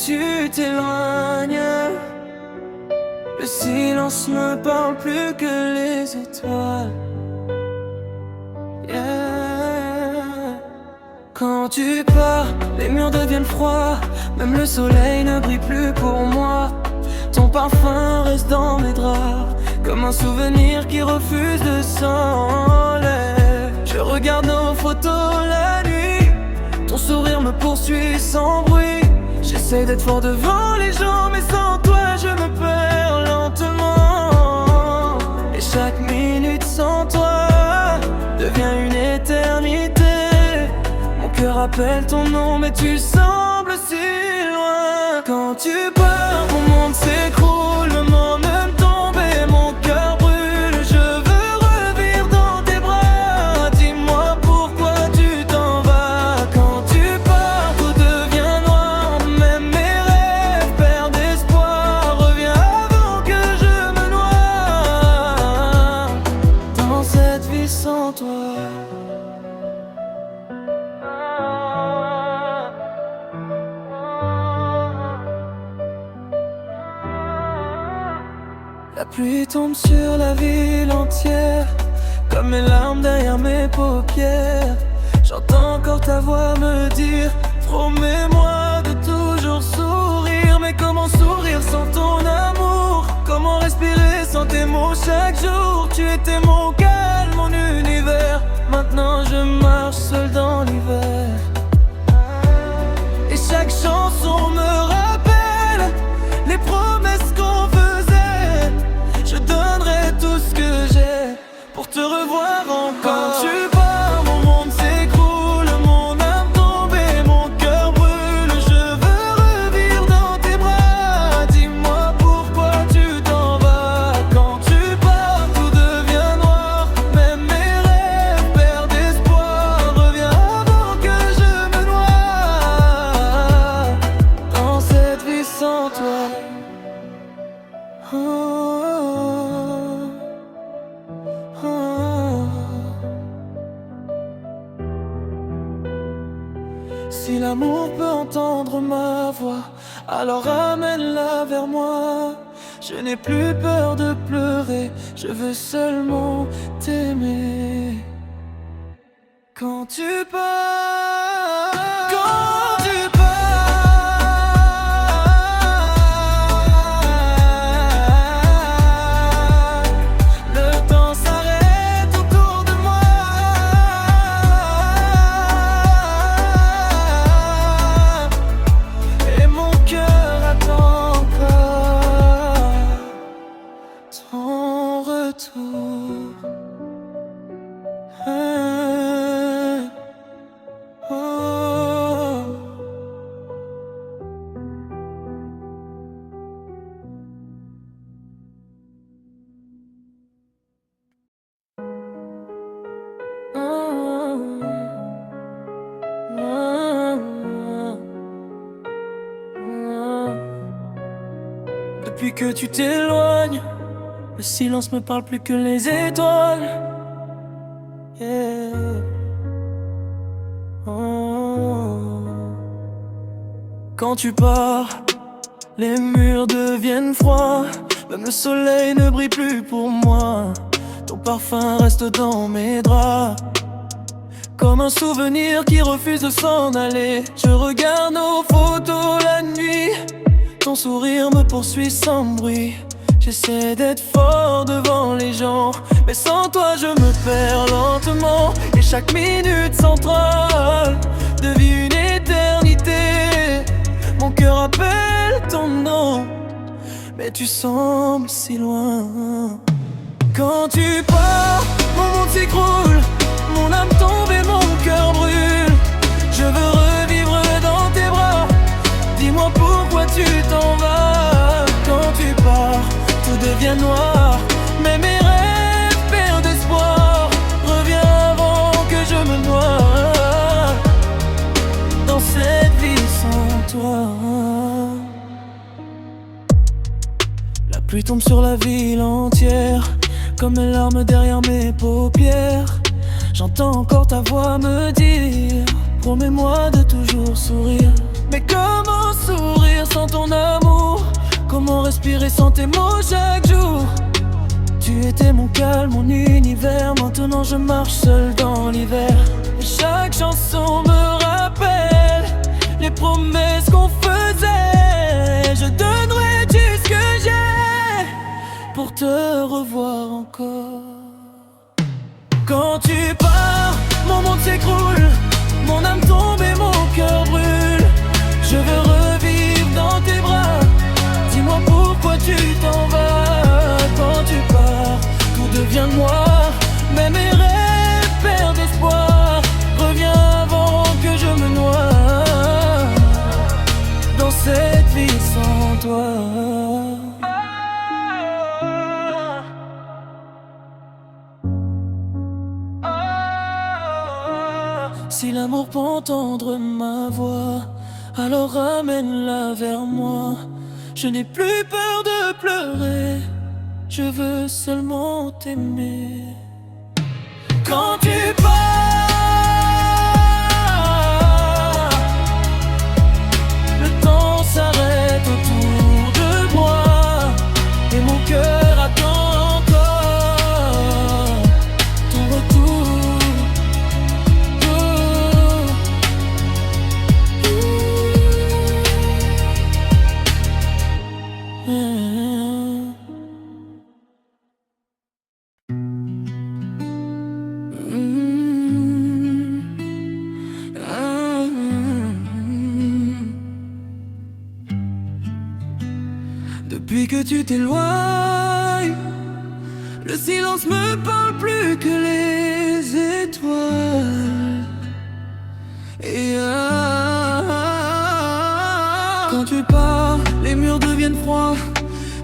tu t'éloignes. Le silence ne parle plus que les étoiles. Yeah. Quand tu pars, les murs deviennent froids. Même le soleil ne brille plus pour moi. Ton parfum reste dans mes draps, comme un souvenir qui refuse de s'enlever. Je regarde nos photos la nuit, ton sourire me poursuit sans bruit. J'essaie d'être fort devant les gens, mais sans toi je me perds lentement. Et chaque minute sans toi devient une éternité. Mon cœur appelle ton nom, mais tu sembles si loin. Quand tu pars, mon monde s'écroule, le monde me tombe et mon cœur brûle. Je veux revivre dans tes bras. Dis-moi pourquoi tu t'en vas. Quand tu pars, tout devient noir. Même mes rêves perdent espoir. Reviens avant que je me noie dans cette vie sans toi. La pluie tombe sur la ville entière, comme mes larmes derrière mes paupières. J'entends encore ta voix me dire: promets-moi de toujours sourire. Mais comment sourire sans ton amour? Comment respirer sans tes mots chaque jour? Tu étais mon calme, mon univers. Maintenant je marche seul dans l'hiver. Et chaque chanson me rappelle les promesses qu'on faisait. Je donnerai tout ce que j'ai pour te revoir encore. Quand tu pars, mon monde s'écroule, mon âme tombe et mon cœur brûle. Je veux revivre dans tes bras. Dis-moi pourquoi tu t'en vas. Quand tu pars, tout devient noir. Même mes rêves perdent espoir. Reviens avant que je me noie dans cette vie sans toi. Oh. Si l'amour peut entendre ma voix, alors amène-la vers moi. Je n'ai plus peur de pleurer, je veux seulement t'aimer. Quand tu pars, quand tu pars, le temps s'arrête autour de moi. Et mon cœur attend encore ton retour. Depuis que tu t'éloignes, le silence me parle plus que les étoiles. Yeah. Oh. Quand tu pars, les murs deviennent froids. Même le soleil ne brille plus pour moi. Ton parfum reste dans mes draps, comme un souvenir qui refuse de s'en aller. Je regarde nos photos la nuit, ton sourire me poursuit sans bruit. J'essaie d'être fort devant les gens, mais sans toi je me perds lentement. Et chaque minute centrale devient une éternité. Mon cœur appelle ton nom, mais tu sembles si loin. Quand tu pars, mon monde s'écroule, mon âme tombe et mon cœur brûle. Je veux revivre dans tes bras. Dis-moi pourquoi tu t'en vas. Quand tu pars, tout devient noir. Mais mes rêves perdent espoir. Reviens avant que je me noie dans cette vie sans toi. La pluie tombe sur la ville entière, comme mes larmes derrière mes paupières. J'entends encore ta voix me dire: promets-moi de toujours sourire. Mais comment sourire sans ton amour? Comment respirer sans tes mots chaque jour? Tu étais mon calme, mon univers. Maintenant je marche seul dans l'hiver. Et chaque chanson me rappelle les promesses qu'on faisait. Je donnerai tout ce que j'ai pour te revoir encore. Quand tu pars, mon monde s'écroule, mon âme tombe et mon cœur brûle. Je veux revivre dans tes bras. Dis-moi pourquoi tu t'en vas. Quand tu pars, tout devient noir. Même mes rêves perdent espoir. Reviens avant que je me noie dans cette vie sans toi. Si l'amour peut entendre ma voix, alors ramène-la vers moi. Je n'ai plus peur de pleurer, je veux seulement t'aimer. Quand tu pars, le temps s'arrête autour de moi et mon cœur attend encore ton retour. Depuis que tu t'éloignes, le silence me parle plus que les étoiles. Et quand tu pars, les murs deviennent froids.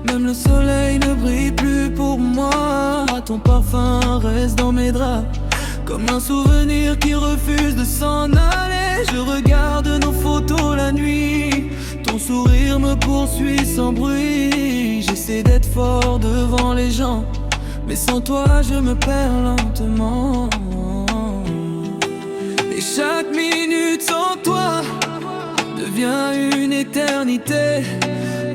Même le soleil ne brille plus pour moi. Ton parfum reste dans mes draps, comme un souvenir qui refuse de s'en aller. Je regarde nos photos la nuit, ton sourire me poursuit sans bruit. J'essaie d'être fort devant les gens, mais sans toi je me perds lentement. Et chaque minute sans toi devient une éternité.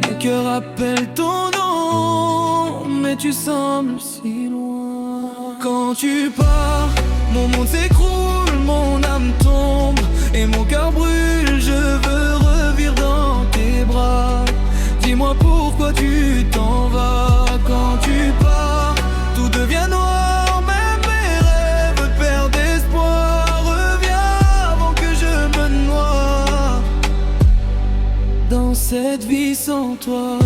Mon cœur appelle ton nom, mais tu sembles si loin. Quand tu pars, mon monde s'écroule, mon âme tombe et mon cœur brûle. Je veux revivre dans tes bras. Dis-moi pourquoi tu t'en vas. Quand tu pars, tout devient noir. Même mes rêves perdent espoir. Reviens avant que je me noie dans cette vie sans toi.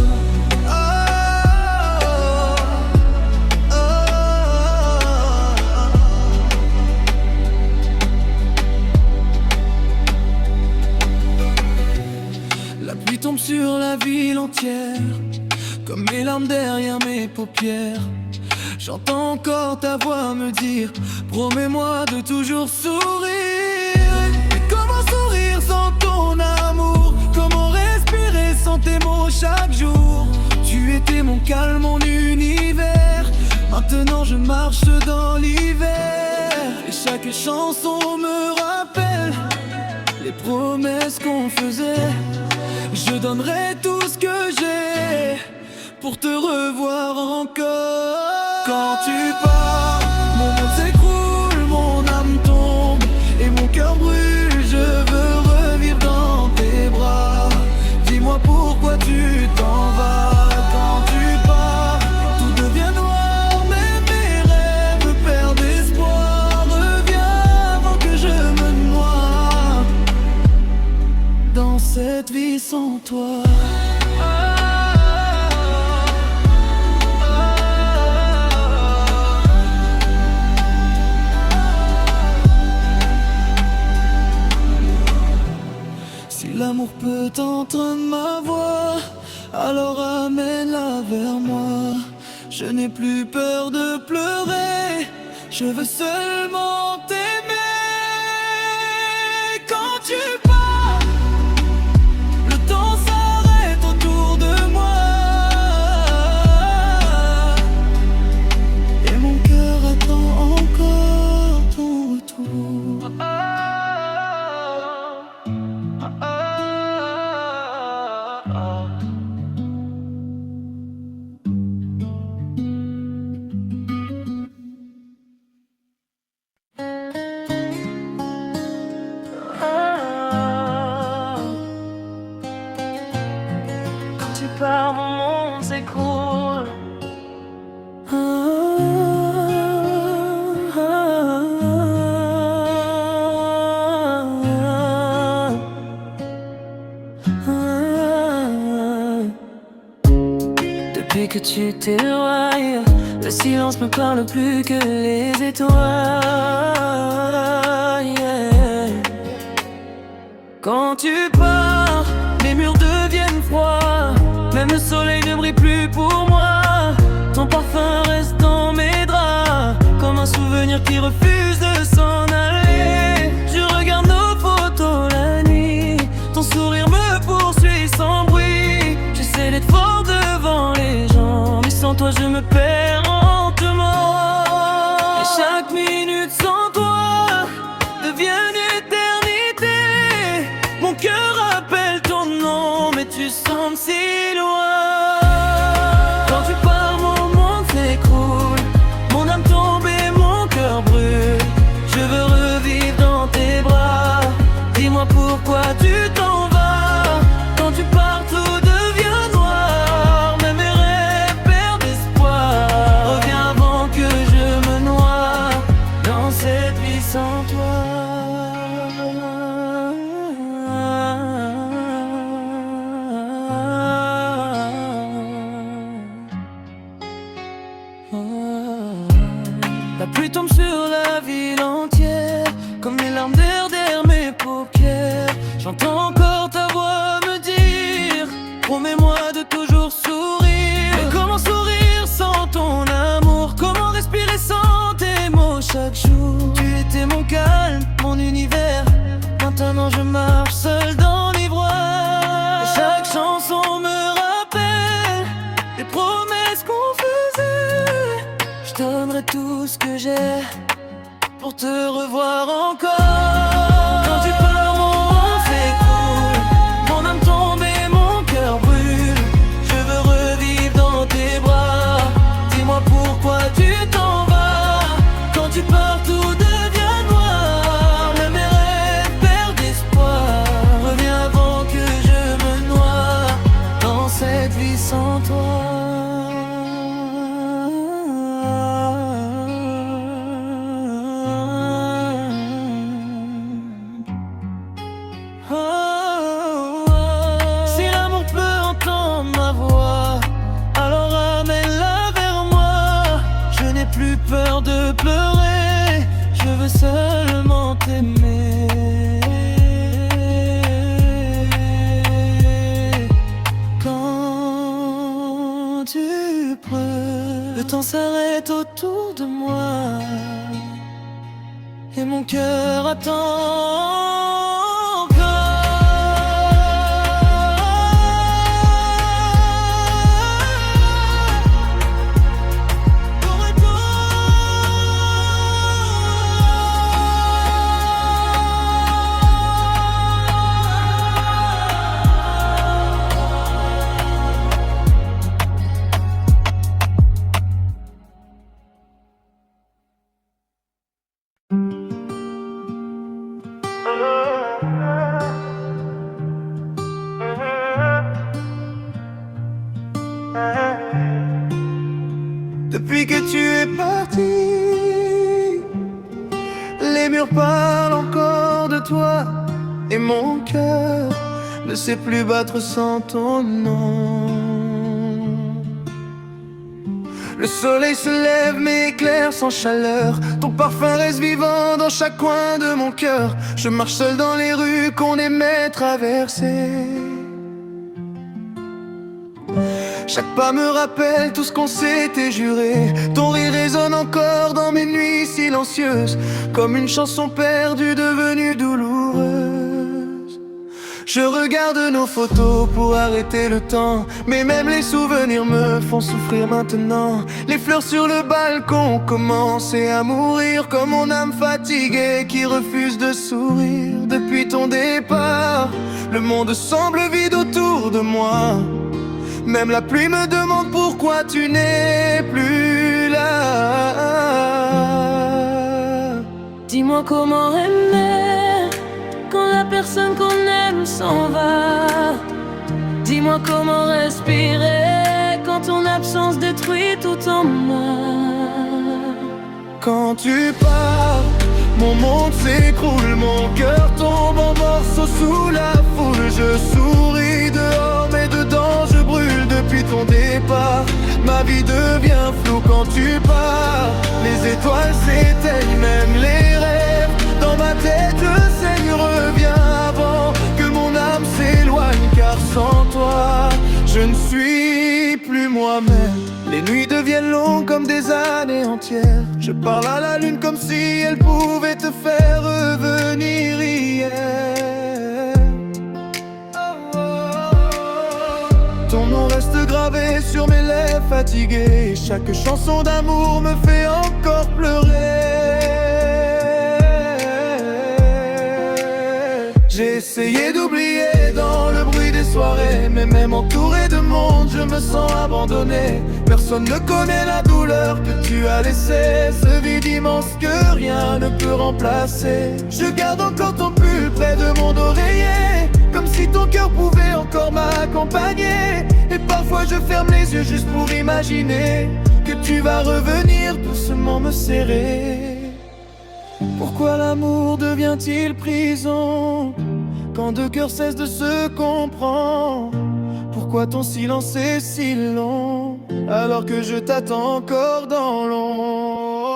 La pluie tombe sur la ville entière, comme mes larmes derrière mes paupières. J'entends encore ta voix me dire: promets-moi de toujours sourire. Mais comment sourire sans ton amour? Comment respirer sans tes mots chaque jour? Tu étais mon calme, mon univers. Maintenant je marche dans l'hiver. Et chaque chanson me rappelle les promesses qu'on faisait. Je donnerai tout ce que j'ai pour te revoir encore. Quand tu pars, mon monde s'écroule, mon âme tombe et mon cœur brûle. Je veux revivre dans tes bras. Dis-moi pourquoi tu t'en vas. Quand tu pars, tout devient noir. Même mes rêves perdent espoir. Reviens avant que je me noie dans cette vie sans toi. Si l'amour peut entendre ma voix, alors amène-la vers moi. Je n'ai plus peur de pleurer, je veux seulement t'aimer. Quand tu pars, le temps s'arrête autour de moi et mon cœur attend encore ton retour. Depuis que tu t'éloignes, le silence me parle plus que les étoiles. Yeah. Quand tu pars, les murs deviennent froids. Même le soleil ne brille plus pour moi. Ton parfum reste dans mes draps, comme un souvenir qui refuse de s'en aller. Je regarde nos photos la nuit, ton sourire me poursuit sans bruit. J'essaie d'être fort devant les gens, mais sans toi je me perds lentement. Et chaque minute sans toi devient une éternité. Mon cœur appelle ton nom, mais tu sembles si loin. Quand tu pars, mon monde s'écroule. Mon âme tombe et mon cœur brûle. Je veux revivre dans tes bras. Dis-moi pourquoi tu t'en vas. Quand tu pars, tout devient noir. Même mes rêves perdent espoir. Reviens avant que je me noie dans cette vie sans toi. La pluie tombe sur la ville entière, comme les larmes derrière mes paupières. J'entends encore ta voix me dire, promets-moi de toujours sourire. Mais comment sourire sans ton amour? Comment respirer sans tes mots chaque jour? Tu étais mon calme, mon univers. Maintenant je marche seul dans l'ivoire. Chaque chanson me rappelle les promesses qu'on faisait. Je donnerai tout ce que j'ai pour te revoir encore. Quand tu pars, mon monde s'écroule. Mon âme tombe et mon cœur brûle. Je veux revivre dans tes bras. Dis-moi pourquoi tu t'en vas. Quand tu pars, tout devient noir. Même mes rêves perdent espoir. Reviens avant que je me noie dans cette vie sans toi. Si l'amour peut entendre ma voix, alors ramène-la vers moi. Je n'ai plus peur de pleurer, je veux seulement t'aimer. Quand tu pleures, le temps s'arrête autour de moi et mon cœur attend. Depuis que tu es parti, les murs parlent encore de toi. Et mon cœur ne sait plus battre sans ton nom. Le soleil se lève mais éclaire sans chaleur. Ton parfum reste vivant dans chaque coin de mon cœur. Je marche seul dans les rues qu'on aimait traverser. Chaque pas me rappelle tout ce qu'on s'était juré. Ton rire résonne encore dans mes nuits silencieuses, comme une chanson perdue devenue douloureuse. Je regarde nos photos pour arrêter le temps, mais même les souvenirs me font souffrir maintenant. Les fleurs sur le balcon ont commencé à mourir, comme mon âme fatiguée qui refuse de sourire. Depuis ton départ, le monde semble vide autour de moi. Même la pluie me demande pourquoi tu n'es plus là. Dis-moi comment aimer quand la personne qu'on aime s'en va. Dis-moi comment respirer quand ton absence détruit tout en moi. Quand tu pars, mon monde s'écroule, mon cœur tombe en morceaux sous la foule. Je souris dehors mais dedans je brûle depuis ton départ. Ma vie devient floue quand tu pars. Les étoiles s'éteignent, même les rêves. Dans ma tête le saigne revient avant que mon âme s'éloigne. Car sans toi, je ne suis plus moi-même. Les nuits deviennent longues comme des années entières. Je parle à la lune comme si elle pouvait te faire revenir hier. Ton nom reste gravé sur mes lèvres fatiguées. Chaque chanson d'amour me fait encore pleurer. J'ai essayé d'oublier dans le bruit des soirées, mais même entouré de monde, je me sens abandonné. Personne ne connaît la douleur que tu as laissée, ce vide immense que rien ne peut remplacer. Je garde encore ton pull près de mon oreiller, comme si ton cœur pouvait encore m'accompagner. Et parfois je ferme les yeux juste pour imaginer que tu vas revenir doucement me serrer. Pourquoi l'amour devient-il prison quand deux cœurs cessent de se comprendre? Pourquoi ton silence est si long alors que je t'attends encore dans l'ombre?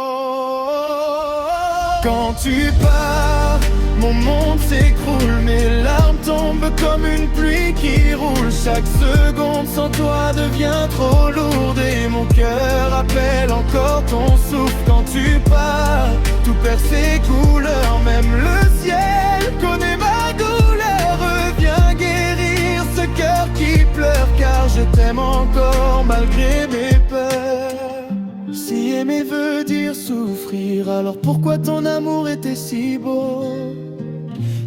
Quand tu pars, mon monde s'écroule, mes larmes tombent comme une pluie qui roule. Chaque seconde sans toi devient trop lourde et mon cœur appelle encore ton souffle. Quand tu pars, tout perd ses couleurs, même le ciel connaît ma douleur. Reviens guérir ce cœur qui pleure, car je t'aime encore malgré mes peurs. Si aimer veut dire souffrir, alors pourquoi ton amour était si beau?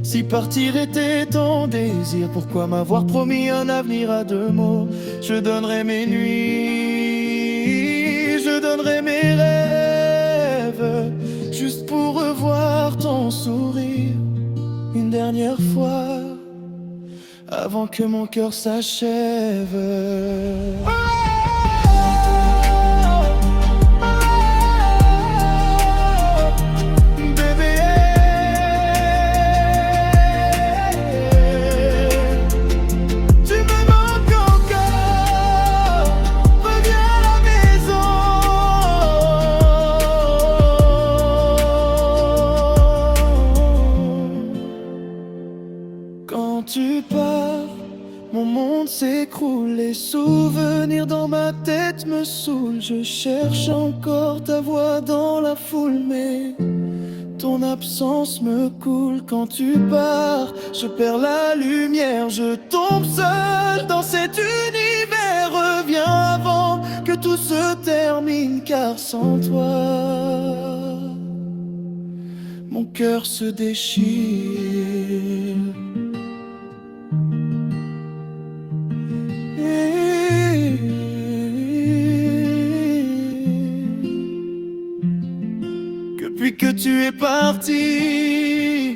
Si partir était ton désir, pourquoi m'avoir promis un avenir à deux mots? Je donnerai mes nuits, je donnerai mes rêves, juste pour revoir ton sourire une dernière fois, avant que mon cœur s'achève. Quand tu pars, mon monde s'écroule, les souvenirs dans ma tête me saoulent. Je cherche encore ta voix dans la foule, mais ton absence me coule. Quand tu pars, je perds la lumière, je tombe seul dans cet univers. Reviens avant que tout se termine, car sans toi, mon cœur se déchire. Depuis que tu es parti,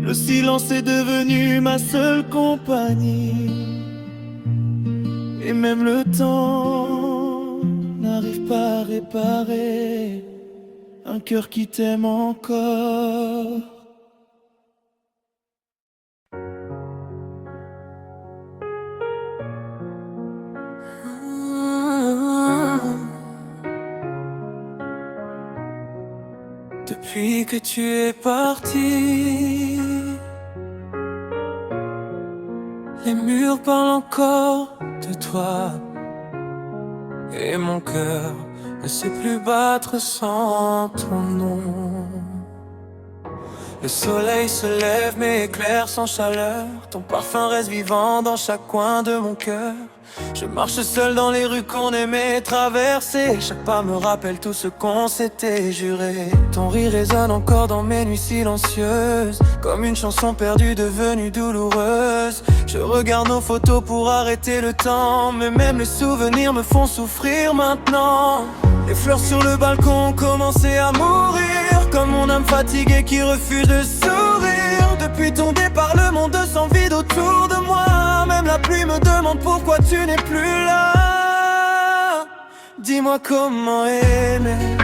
le silence est devenu ma seule compagnie. Et même le temps n'arrive pas à réparer un cœur qui t'aime encore. Depuis que tu es parti, les murs parlent encore de toi, et mon cœur ne sait plus battre sans ton nom. Le soleil se lève mais éclaire sans chaleur. Ton parfum reste vivant dans chaque coin de mon cœur. Je marche seul dans les rues qu'on aimait traverser. Chaque pas me rappelle tout ce qu'on s'était juré. Ton rire résonne encore dans mes nuits silencieuses, comme une chanson perdue devenue douloureuse. Je regarde nos photos pour arrêter le temps, mais même les souvenirs me font souffrir maintenant. Les fleurs sur le balcon ont commencé à mourir, comme mon âme fatiguée qui refuse de sourire. Depuis ton départ, le monde semble vide autour de moi. Parfois même la pluie me demande pourquoi tu n'es plus là. Dis-moi comment aimer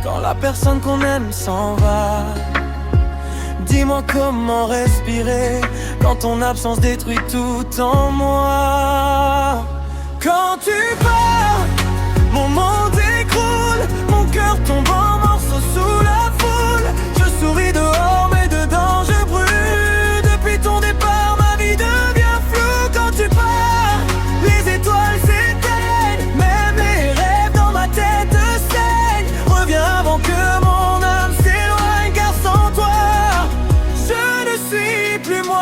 quand la personne qu'on aime s'en va. Dis-moi comment respirer quand ton absence détruit tout en moi. Quand tu pars, mon monde écroule, mon cœur tombe en morceaux sous la foule. Je souris dehors mais dedans je brûle. Depuis ton départ ma vie devient floue. Quand tu pars, les étoiles s'éteignent, même les rêves dans ma tête saignent. Reviens avant que mon âme s'éloigne, car sans toi je ne suis plus moi.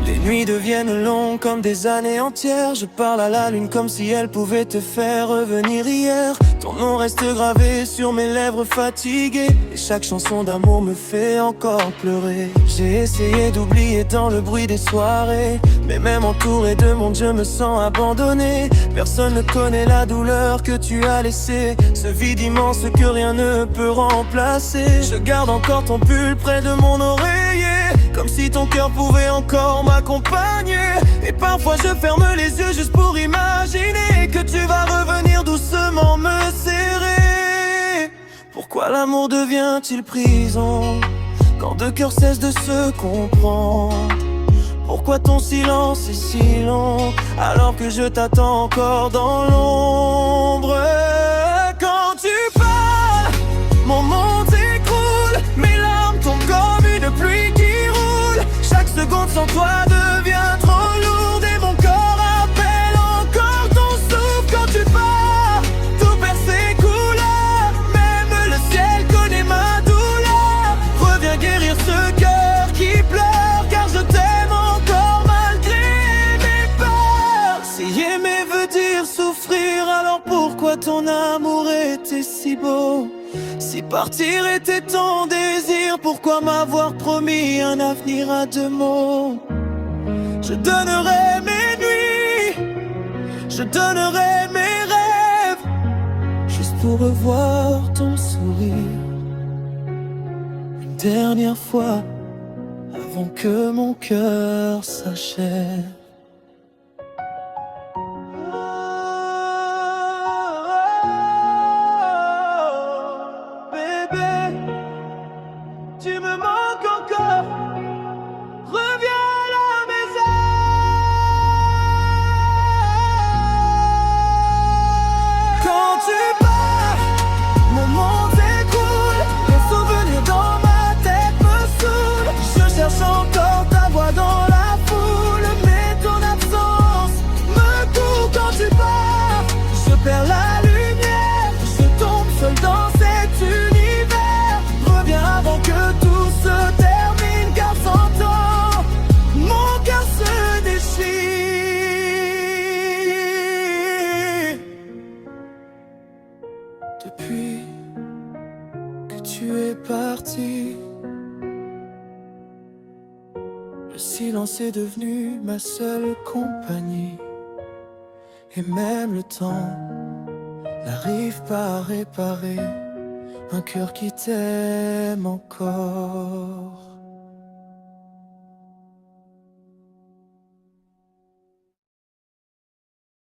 Les nuits deviennent longues comme des années entières. Je parle à la lune comme si elle pouvait te faire revenir hier. Ton nom reste gravé sur mes lèvres fatiguées, et chaque chanson d'amour me fait encore pleurer. J'ai essayé d'oublier dans le bruit des soirées, mais même entouré de monde je me sens abandonné. Personne ne connaît la douleur que tu as laissée, ce vide immense que rien ne peut remplacer. Je garde encore ton pull près de mon oreiller, comme si ton cœur pouvait encore m'accompagner. Et parfois je ferme les yeux juste pour imaginer que tu vas revenir doucement me serrer. Pourquoi l'amour devient-il prison quand deux cœurs cessent de se comprendre? Pourquoi ton silence est si long alors que je t'attends encore dans l'ombre? Quand tu pars, mon monde s'écroule, mes larmes tombent comme une pluie qui roule. Chaque seconde sans toi devient trop lourde, et mon corps appelle encore ton souffle. Quand tu pars, tout perd ses couleurs, même le ciel connaît ma douleur. Reviens guérir ce cœur qui pleure, car je t'aime encore malgré mes peurs. Si aimer veut dire souffrir, alors pourquoi ton amour était si beau? Si partir était ton désir, pourquoi m'avoir promis un avenir à deux mots? Je donnerai mes nuits, je donnerai mes rêves, juste pour revoir ton sourire une dernière fois avant que mon cœur s'achève. Tu me manques encore, reviens à la maison. Quand tu pars, mon monde s'écoule, les souvenirs dans ma tête me saoulent. Je cherche encore ta voix dans la foule, mais ton absence me court. Quand tu pars, je perds la lumière, je tombe seul dans cet univers. Reviens avant que tout se termine, car sans toi, mon cœur se déchire. Depuis que tu es parti, le silence est devenu ma seule compagnie. Et même le temps n'arrive pas à réparer un cœur qui t'aime encore.